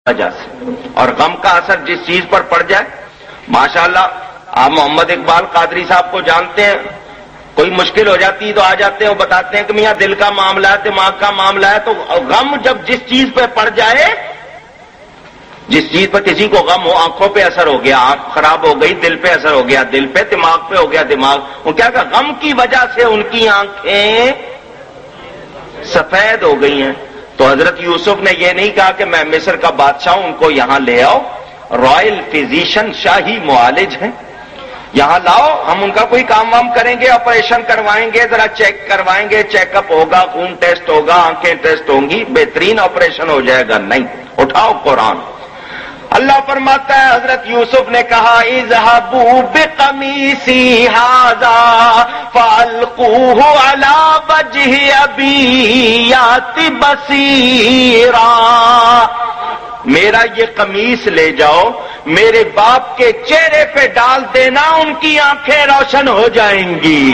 وجہ سے، اور غم کا اثر جس چیز پر پڑ جائے، ماشاءاللہ آپ محمد اقبال قادری صاحب کو جانتے ہیں، کوئی مشکل ہو جاتی ہے تو آ جاتے ہیں، وہ بتاتے ہیں کہ میاں دل کا معاملہ ہے، دماغ کا معاملہ ہے، تو غم جب جس چیز پہ پڑ جائے، جس چیز پہ کسی کو غم ہو، آنکھوں پہ اثر ہو گیا، آنکھ خراب ہو گئی، دل پہ اثر ہو گیا، دل پہ، دماغ پہ ہو گیا، دماغ، وہ کیا کہ غم کی وجہ سے ان کی آنکھیں سفید ہو گئی ہیں۔ تو حضرت یوسف نے یہ نہیں کہا کہ میں مصر کا بادشاہ ہوں، ان کو یہاں لے آؤ، رائل فزیشین، شاہی معالج ہیں، یہاں لاؤ، ہم ان کا کوئی کام وام کریں گے، آپریشن کروائیں گے، ذرا چیک کروائیں گے، چیک اپ ہوگا، خون ٹیسٹ ہوگا، آنکھیں ٹیسٹ ہوں گی، بہترین آپریشن ہو جائے گا۔ نہیں، اٹھاؤ قرآن۔ اللہ فرماتا ہے حضرت یوسف نے کہا اذهبوا بقمیصی ھذا فالقوه علی وجه ابی یأت بصیرا، میرا یہ قمیص لے جاؤ، میرے باپ کے چہرے پہ ڈال دینا، ان کی آنکھیں روشن ہو جائیں گی۔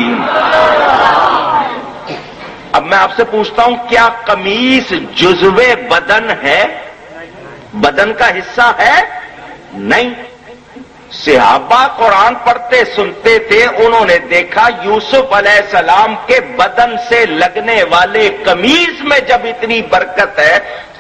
اب میں آپ سے پوچھتا ہوں، کیا قمیص جزو بدن ہے؟ بدن کا حصہ ہے؟ نہیں۔ صحابہ قرآن پڑھتے سنتے تھے، انہوں نے دیکھا یوسف علیہ السلام کے بدن سے لگنے والے قمیص میں جب اتنی برکت ہے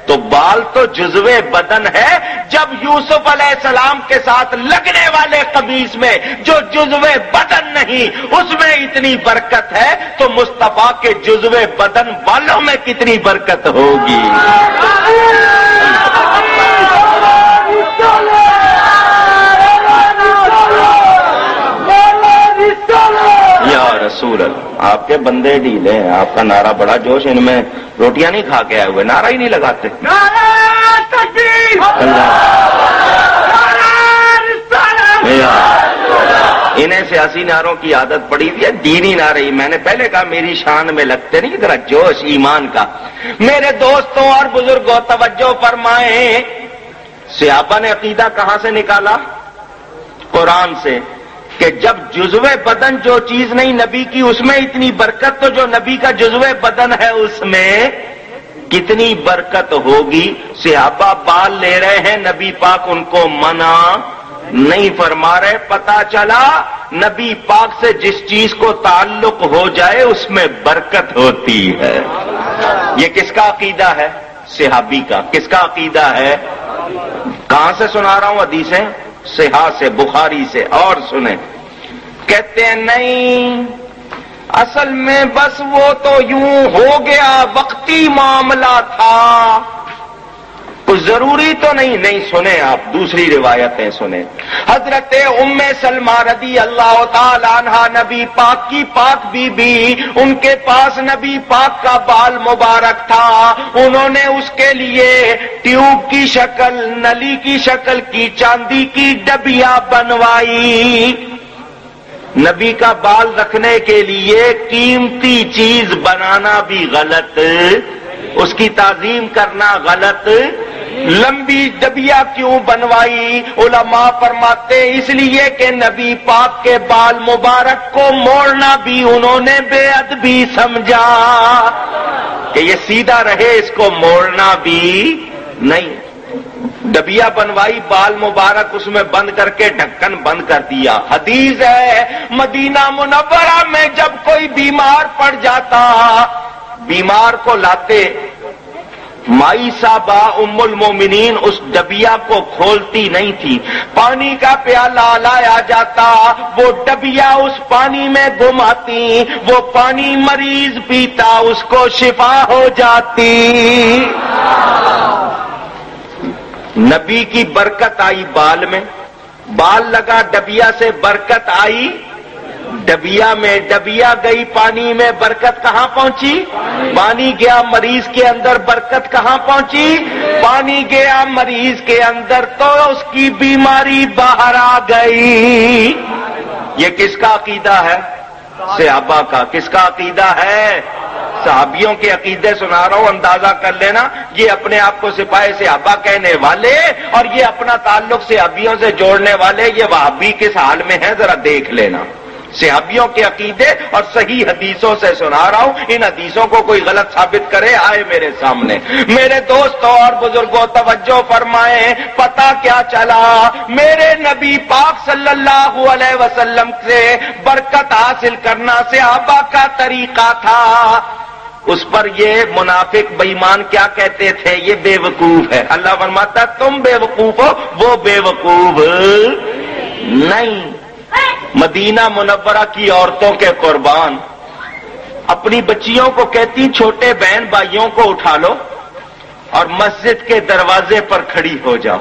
تو بال تو جزو بدن ہے، جب یوسف علیہ السلام کے ساتھ لگنے والے قمیص میں جو جزو بدن نہیں اس میں اتنی برکت ہے، تو مصطفیٰ کے جزو بدن بالوں میں کتنی برکت ہوگی؟ یا رسول اللہ، آپ کے بندے ڈھیلے ہیں، آپ کا نعرہ بڑا جوش، ان میں روٹیاں نہیں کھا کے آئے ہوئے، نعرہ ہی نہیں لگاتے۔ انہیں سیاسی نعروں کی عادت پڑی ہوئی ہے، دینی نعرے ہی، میں نے پہلے کہا میری شان میں لگتے نہیں، ذرا جوش ایمان کا۔ میرے دوستوں اور بزرگوں توجہ فرمائیں، صحابہ نے عقیدہ کہاں سے نکالا؟ قرآن سے، کہ جب جزو بدن جو چیز نہیں نبی کی اس میں اتنی برکت، تو جو نبی کا جزو بدن ہے اس میں کتنی برکت ہوگی؟ صحابہ بال لے رہے ہیں، نبی پاک ان کو منع نہیں فرما رہے۔ پتا چلا نبی پاک سے جس چیز کو تعلق ہو جائے اس میں برکت ہوتی ہے۔ یہ کس کا عقیدہ ہے؟ صحابی کا۔ کس کا عقیدہ ہے؟ کہاں سے سنا رہا ہوں؟ حدیثیں صحیح سے، بخاری سے، اور سنیں۔ کہتے ہیں نہیں، اصل میں بس وہ تو یوں ہو گیا، وقتی معاملہ تھا، کچھ ضروری تو نہیں سنیں آپ دوسری روایتیں سنیں۔ حضرت ام سلمہ رضی اللہ تعالی عنہا نبی پاک کی پاک بی بی، ان کے پاس نبی پاک کا بال مبارک تھا، انہوں نے اس کے لیے ٹیوب کی شکل، نلی کی شکل کی چاندی کی ڈبیا بنوائی۔ نبی کا بال رکھنے کے لیے قیمتی چیز بنانا بھی غلط، اس کی تعظیم کرنا غلط۔ لمبی ڈبیا کیوں بنوائی؟ علماء فرماتے اس لیے کہ نبی پاک کے بال مبارک کو موڑنا بھی انہوں نے بے ادبی سمجھا، کہ یہ سیدھا رہے، اس کو موڑنا بھی نہیں۔ ڈبیا بنوائی، بال مبارک اس میں بند کر کے ڈھکن بند کر دیا۔ حدیث ہے مدینہ منورہ میں جب کوئی بیمار پڑ جاتا، بیمار کو لاتے، مائی صاحبہ ام المومنین اس ڈبیا کو کھولتی نہیں تھی، پانی کا پیالہ لایا جاتا، وہ ڈبیا اس پانی میں گھماتی، وہ پانی مریض پیتا، اس کو شفا ہو جاتی۔ نبی کی برکت آئی بال میں، بال لگا ڈبیا سے برکت آئی ڈبیا میں، ڈبیا گئی پانی میں، برکت کہاں پہنچی؟ پانی گیا مریض کے اندر، برکت کہاں پہنچی؟ پانی گیا مریض کے اندر، تو اس کی بیماری باہر آ گئی۔ یہ کس کا عقیدہ ہے؟ صحابہ کا۔ کس کا عقیدہ ہے؟ صحابیوں کے عقیدے سنا رہا ہوں، اندازہ کر لینا، یہ اپنے آپ کو سپاہی صحابہ کہنے والے اور یہ اپنا تعلق صحابیوں سے جوڑنے والے، یہ وہابی کس حال میں ہیں ذرا دیکھ لینا۔ صحابیوں کے عقیدے اور صحیح حدیثوں سے سنا رہا ہوں. ان حدیثوں کو کوئی غلط ثابت کرے آئے میرے سامنے. میرے دوستوں اور بزرگوں توجہ فرمائیں. پتہ کیا چلا؟ میرے نبی پاک صلی اللہ علیہ وسلم سے برکت حاصل کرنا صحابہ کا طریقہ تھا. اس پر یہ منافق بے ایمان کیا کہتے تھے؟ یہ بے وقوف ہے. اللہ فرماتا تم بے وقوف ہو، وہ بے وقوف نہیں. مدینہ منورہ کی عورتوں کے قربان اپنی بچیوں کو کہتی چھوٹے بہن بھائیوں کو اٹھا لو اور مسجد کے دروازے پر کھڑی ہو جاؤ.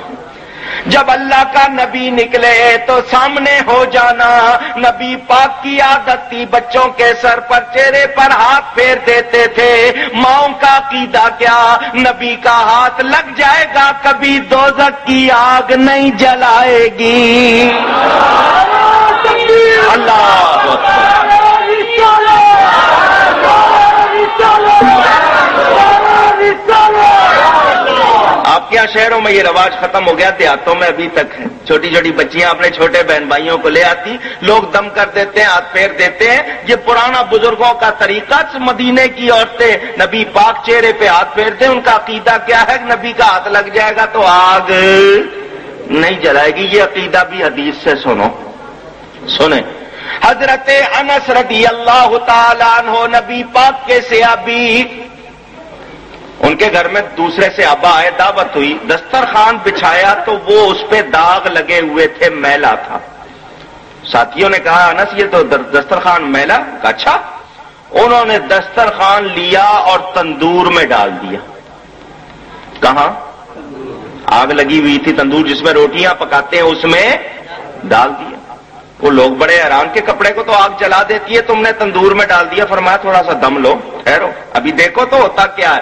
جب اللہ کا نبی نکلے تو سامنے ہو جانا. نبی پاک کی عادت تھی بچوں کے سر پر چہرے پر ہاتھ پھیر دیتے تھے. ماؤں کا عقیدہ کیا؟ نبی کا ہاتھ لگ جائے گا کبھی دوزخ کی آگ نہیں جلائے گی. اللہ آپ کے شہروں میں یہ رواج ختم ہو گیا، دیہاتوں میں ابھی تک ہے. چھوٹی چھوٹی بچیاں اپنے چھوٹے بہن بھائیوں کو لے آتی، لوگ دم کر دیتے ہیں، ہاتھ پھیر دیتے ہیں. یہ پرانا بزرگوں کا طریقہ. مدینے کی عورتیں نبی پاک چہرے پہ ہاتھ پھیرتے ہیں. ان کا عقیدہ کیا ہے؟ نبی کا ہاتھ لگ جائے گا تو آگ نہیں جلائے گی. یہ عقیدہ بھی حدیث سے سنیں. حضرت انس رضی اللہ تعالیٰ عنہ نبی پاک کے صحابی، ان کے گھر میں دوسرے صحابہ آئے، دعوت ہوئی، دسترخوان بچھایا تو وہ اس پہ داغ لگے ہوئے تھے، میلا تھا. ساتھیوں نے کہا انس یہ تو دسترخوان میلا. اچھا. انہوں نے دسترخوان لیا اور تندور میں ڈال دیا. کہاں؟ آگ لگی ہوئی تھی، تندور جس میں روٹیاں پکاتے ہیں اس میں ڈال دیا. وہ لوگ بڑے حیران کے کپڑے کو تو آگ جلا دیتی ہے، تم نے تندور میں ڈال دیا. فرمایا تھوڑا سا دم لو، ٹھہرو، ابھی دیکھو تو ہوتا کیا ہے.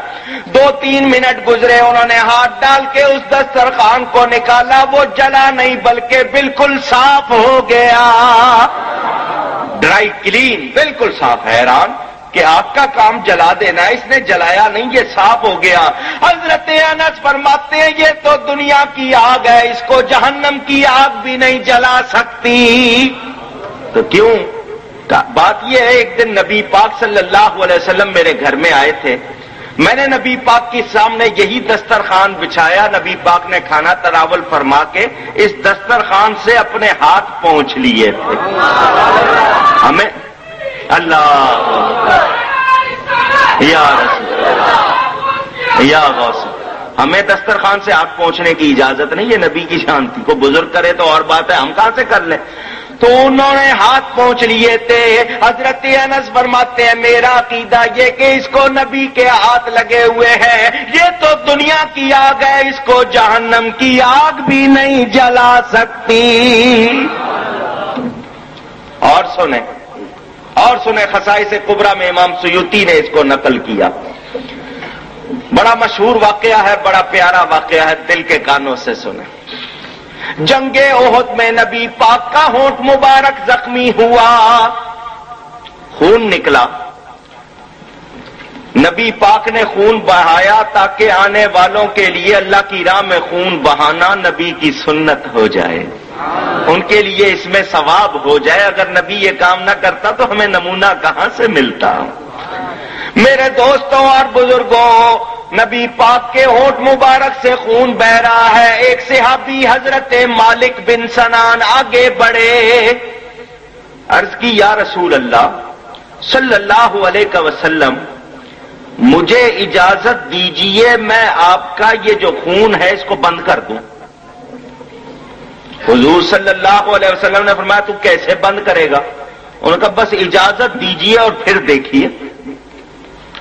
2-3 منٹ گزرے، انہوں نے ہاتھ ڈال کے اس دسترخوان کو نکالا. وہ جلا نہیں بلکہ بالکل صاف ہو گیا، ڈرائی کلین، بالکل صاف. حیران کہ آگ کا کام جلا دینا، اس نے جلایا نہیں، یہ صاف ہو گیا. حضرت انس فرماتے ہیں یہ تو دنیا کی آگ ہے، اس کو جہنم کی آگ بھی نہیں جلا سکتی. تو کیوں؟ بات یہ ہے، ایک دن نبی پاک صلی اللہ علیہ وسلم میرے گھر میں آئے تھے. میں نے نبی پاک کے سامنے یہی دسترخوان بچھایا. نبی پاک نے کھانا تناول فرما کے اس دسترخوان سے اپنے ہاتھ پہنچ لیے تھے. ہمیں اللہ یا رسول اللہ یا غوث، ہمیں دسترخوان سے ہاتھ پہنچنے کی اجازت نہیں. یہ نبی کی شان تھی. کو بزرگ کرے تو اور بات ہے، ہم کہاں سے کر لیں. تو انہوں نے ہاتھ پہنچ لیے تھے. حضرت انس فرماتے ہیں میرا عقیدہ یہ کہ اس کو نبی کے ہاتھ لگے ہوئے ہیں، یہ تو دنیا کی آگ ہے، اس کو جہنم کی آگ بھی نہیں جلا سکتی. اور سنیں خصائص کبریٰ میں امام سیوطی نے اس کو نقل کیا. بڑا مشہور واقعہ ہے، بڑا پیارا واقعہ ہے، دل کے کانوں سے سنیں. جنگ احد میں نبی پاک کا ہونٹ مبارک زخمی ہوا، خون نکلا. نبی پاک نے خون بہایا تاکہ آنے والوں کے لیے اللہ کی راہ میں خون بہانا نبی کی سنت ہو جائے، ان کے لیے اس میں ثواب ہو جائے. اگر نبی یہ کام نہ کرتا تو ہمیں نمونہ کہاں سے ملتا. میرے دوستوں اور بزرگوں، نبی پاک کے ہونٹ مبارک سے خون بہ رہا ہے. ایک صحابی حضرت مالک بن سنان آگے بڑھے، عرض کی یا رسول اللہ صلی اللہ علیہ وسلم مجھے اجازت دیجئے میں آپ کا یہ جو خون ہے اس کو بند کر دوں. حضور صلی اللہ علیہ وسلم نے فرمایا تو کیسے بند کرے گا؟ انہوں نے کہا بس اجازت دیجئے اور پھر دیکھیے.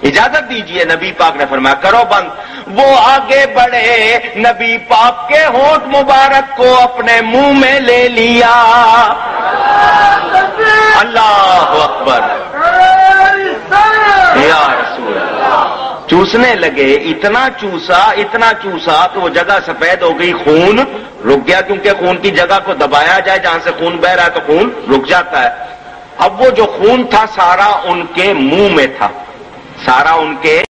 اجازت دیجئے. نبی پاک نے فرمایا کرو بند. وہ آگے بڑھے، نبی پاک کے ہونٹ مبارک کو اپنے منہ میں لے لیا. اللہ اکبر یا رسول اللہ. چوسنے لگے، اتنا چوسا کہ وہ جگہ سفید ہو گئی، خون رک گیا. کیونکہ خون کی جگہ کو دبایا جائے جہاں سے خون بہ رہا ہے تو خون رک جاتا ہے. اب وہ جو خون تھا سارا ان کے منہ میں تھا، سارا ان کے